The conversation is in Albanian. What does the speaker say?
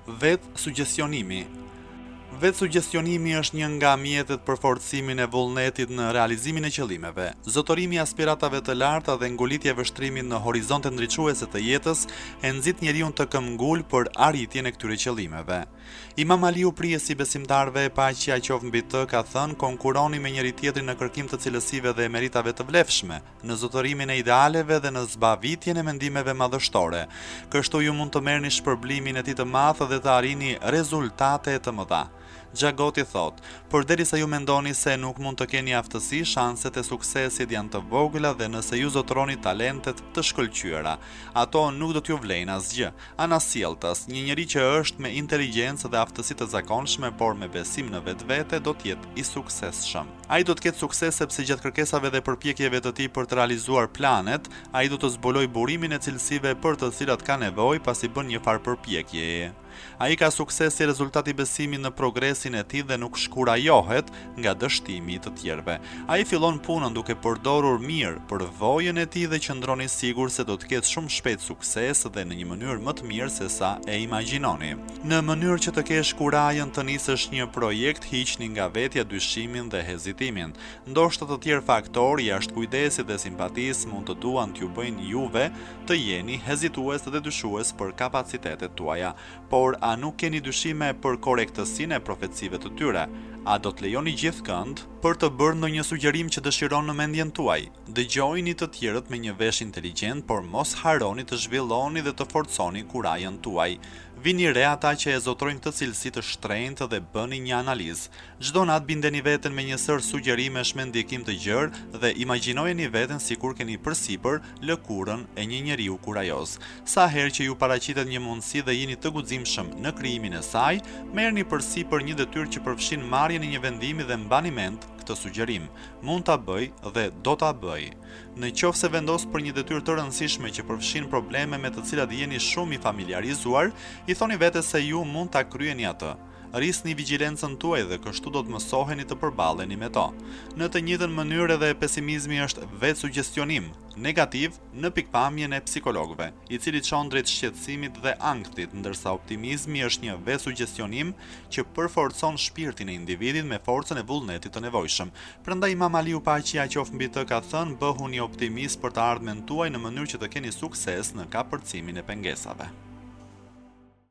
Vetë sugjestionimi. Vetë sugjestionimi është një nga mjetet për forcimin e vullnetit në realizimin e qëllimeve. Zotërimi i aspiratave të larta dhe ngulitja e vështrimit në horizonte ndriçuese të jetës e nxit njeriun të këmbgul për arritjen e këtyre qëllimeve. Imam Aliu, prijesi besimtarve, paqja qoftë mbi të, ka thënë: konkuroni me njëri tjetrin në kërkim të cilësive dhe meritave të vlefshme, në zotërimin e idealeve dhe në zbavitjen e mendimeve madhështore. Kështu ju mund të merrni shpërblimin e tij të madh dhe të arrini rezultate të mëdha. Xhagoti thot: përderisa ju mendoni se nuk mund të keni aftësi, shanset e suksesit janë të vogla dhe nëse ju zotroni talentet të shkëlqyera, ato nuk do t'ju vlejnë asgjë. Anasjelltas, një njeri që është me inteligjencë dhe aftësi të zakonshme, por me besim në vetvete, do t'jetë i suksesshëm. Ai do të ketë sukses sepse gjatë kërkesave dhe përpjekjeve të tij për të realizuar planet, ai do të zbulojë burimin e cilësive për të cilat ka nevojë pasi bën një farë përpjekjeje. Ai ka sukses si rezultat i besimit në progresin e tij dhe nuk shkurajohet nga dështimi i të tjerëve. Ai fillon punën duke përdorur mirë përvojën e tij dhe qëndron i sigurt se do të ketë shumë shpejt sukses dhe në një mënyrë më të mirë se sa e imagjinoni. Në mënyrë që të kesh kurajën të nisësh një projekt, hiqni nga vetja dyshimin dhe hezitimin. Ndoshta të tjerë faktorë jashtë kujdesit dhe simpatisë mund të duan t'ju bëjnë juve të jeni hezitues dhe dyshues për kapacitetet tuaja. Por a nuk keni dyshime për korrektësinë e profecive të tyre? A do të lejoni gjithkënd për të bërë ndonjë sugjerim që dëshiron në mendjen tuaj? Dëgjojini të tjerët me një vesh inteligjent, por mos harroni të zhvilloni dhe të forconi kurajën tuaj. Vini re ata që e zotrojnë këtë cilësi të shtrenjtë dhe bëni një analizë. Çdo natë bindeni veten me një sër sugjerimesh me ndikim të gjerë dhe imagjinojeni veten sikur keni përsipër lëkurën e një njeriu kurajoz. Sa herë që ju paraqitet një mundësi dhe jeni të guximshëm në krijimin e saj, merrni përsipër një detyrë që përfshin marrjen e një vendimi dhe mbani mend këtë sugjerim. Mund ta bëj dhe do ta bëj. Në qoftë se vendos për një detyrë të rëndësishme që përfshin probleme me të cilat jeni shumë i familiarizuar, i thoni vetes se ju mund ta kryeni atë. Rrisni vigjilencën tuaj dhe kështu do të mësoheni të përballeni me to. Në të njëjtën mënyrë edhe pesimizmi është vetë sugjestionim negativ në pikpamjen e psikologëve, i cili çon drejt shqetësimit dhe ankthit, ndërsa optimizmi është një vetë sugjestionim që përforcon shpirtin e individit me forcën e vullnetit të nevojshëm. Prandaj Imam Aliu, paqja qoftë mbi të, ka thënë: bëhuni optimist për të ardhmen tuaj në mënyrë që të keni sukses në kapërcimin e pengesave.